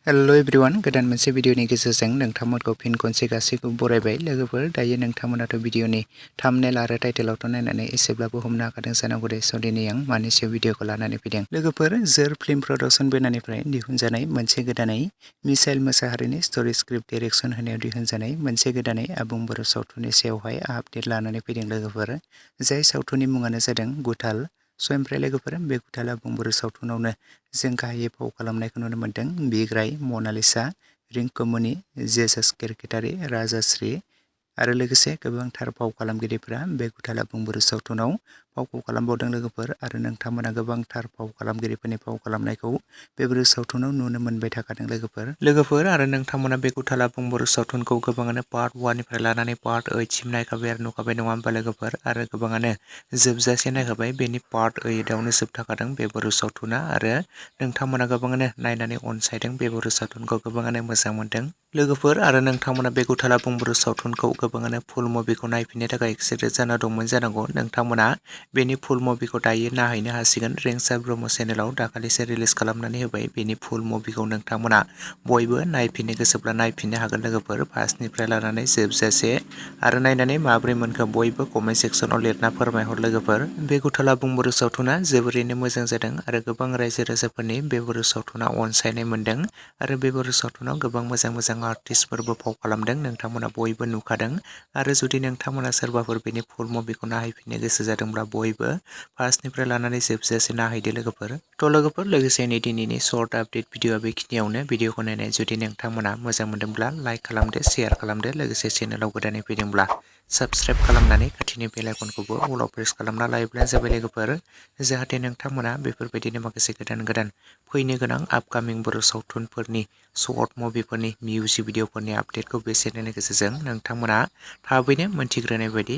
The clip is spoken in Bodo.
हेलो एवरीवन गोदान मोनसे भिडिअनि गेजेरजों नोंथांमोनखौ फिन खनसे गासैखौबो बरायबाय लोगोफोर दायो नोंथांमोनाथ' भिडिअनि थाम्बनेल आरो टाइटेलावथ' नायनानै एसेब्लाबो हमनो हाखादों जानांगौ दे स' दिनै आं मानि सायाव भिडिअखौ लानानै फैदों लोगोफोर जोर फिल्म प्रडाक्सन बेनारनिफ्राय दिहुनजानाय मोनसे गोदानै मिसाइल मोसाहारिनि स्ट'रि स्क्रिप्ट डाइरेक्सन होनायाव दिहुनजानाय मोनसे गोदानै आबुं बर' सावथुननि सायावहाय आपडेट लानानै फैदों लोगोफोर जाय सावथुननि मुङानो जादों गुथाल स' ओमफ्राय लोगोफोर बे गुथाल आबुं बर' सावथुनावनो जों गाहायै फाव खालामनायखौ नुनो मोन्दों बिग्राय मनालिसा रिंकुमनि जेसास केरकेटारि राजाश्री आरो लोगोसे गोबांथार फाव खालामगिरिफोरा बे गुथाल आबुं बर' सावथुनाव फावखौ खालामबावदों लोगोफोर आरो नोंथांमोना गोबांथार फाव खालामगिरिफोरनि फाव खालामनायखौ बे बर' सावथुनाव नुनो मोनबाय थाखादों लोगोफोर आरो नोंथांमोना बे गुथाल आबुं बर' सावथुनखौ गोबाङानो पार्ट 1 निफ्राय लानानै पार्ट 8 सिम नायखाबाय आरो नुखाबाय नङा होमबा लोगोफोर आरो गोबाङानो जोबजासे नायखाबाय बेनि पार्ट 8 आवनो जोबथाखादों बे बर' सावथुना आरो नोंथांमोना गोबाङानो नायनानै अनसायदों बे बर' सावथुनखौ गोबाङानो मोजां मोनदों लोगोफोर आरो नोंथांमोना बे गुथाल आबुं बर' सावथुनखौ गोबाङानो फुल मुभिखौ नायफिननो थाखाय एक्साइटेड जाना दंमोन जानांगौ नोंथांमोना बेनि फुल मुभिखौ दायो नायहैनो हासिगोन रेंसार ब्रह्म चेनेलाव दाखालिसो रिलिज खालामनानै होबाय बेनि फुल मुभिखौ नोंथांमोना बयबो नायफिननो गोसोब्ला नायफिननो हागोन लोगोफोर फार्स्टनिफ्राय लानानै जोबजासे आरो नायनानै माब्रै मोनखो बयबो कमेन्ट सेक्सनाव लिरना फोरमायहर लोगोफोर बे गुथाल आबुं बर' सावथुना जोबोरैनो मोजां जादों आरो गोबां रायजो राजाफोरनि बे बर' सावथुना अनसायनाय मोन्दों आरो बे बर' सावथुनाव गोबां मोजां आर्टिस्टफोरबो फाव खालामदों नोंथांमोना बयबो नुखादों आरो जुदि नोंथांमोना सोरबाफोर बेनि फुल मुभिखौ नायहैफिननो गोसो जादोंब्ला बयबो फार्स्टनिफ्राय लानानै जोबजासे नायहैदो लोगोफोर लोगोसेनो दिनैनि सर्ट आपडेट भिडिअआ बेखिनियावनो भिडिअखौ नायनाय जुदि नोंथांमोना मोजां मोनदोंब्ला लाइक खालामदो शेयार खालामदो लोगोसे चेनेलाव गोदानै फैदोंब्ला साबस्क्राइब खालामनानै खाथिनि बेल आइकनखौबो अलाव प्रेस खालामना लायोब्लानो जाबाय लोगोफोर जाहाथे नोंथांमोना बेफोरबायदिनो माखासे गोदान फैनो गोनां आपकामिं बर' सावथुनफोरनि सर्ट मुभिफोरनि मिउजिक भिडिअफोरनि आपडेटखौ बे चेनेलनि गेजेरजों नोंथांमोना थाबैनो मोनथिग्रोनाय बायदि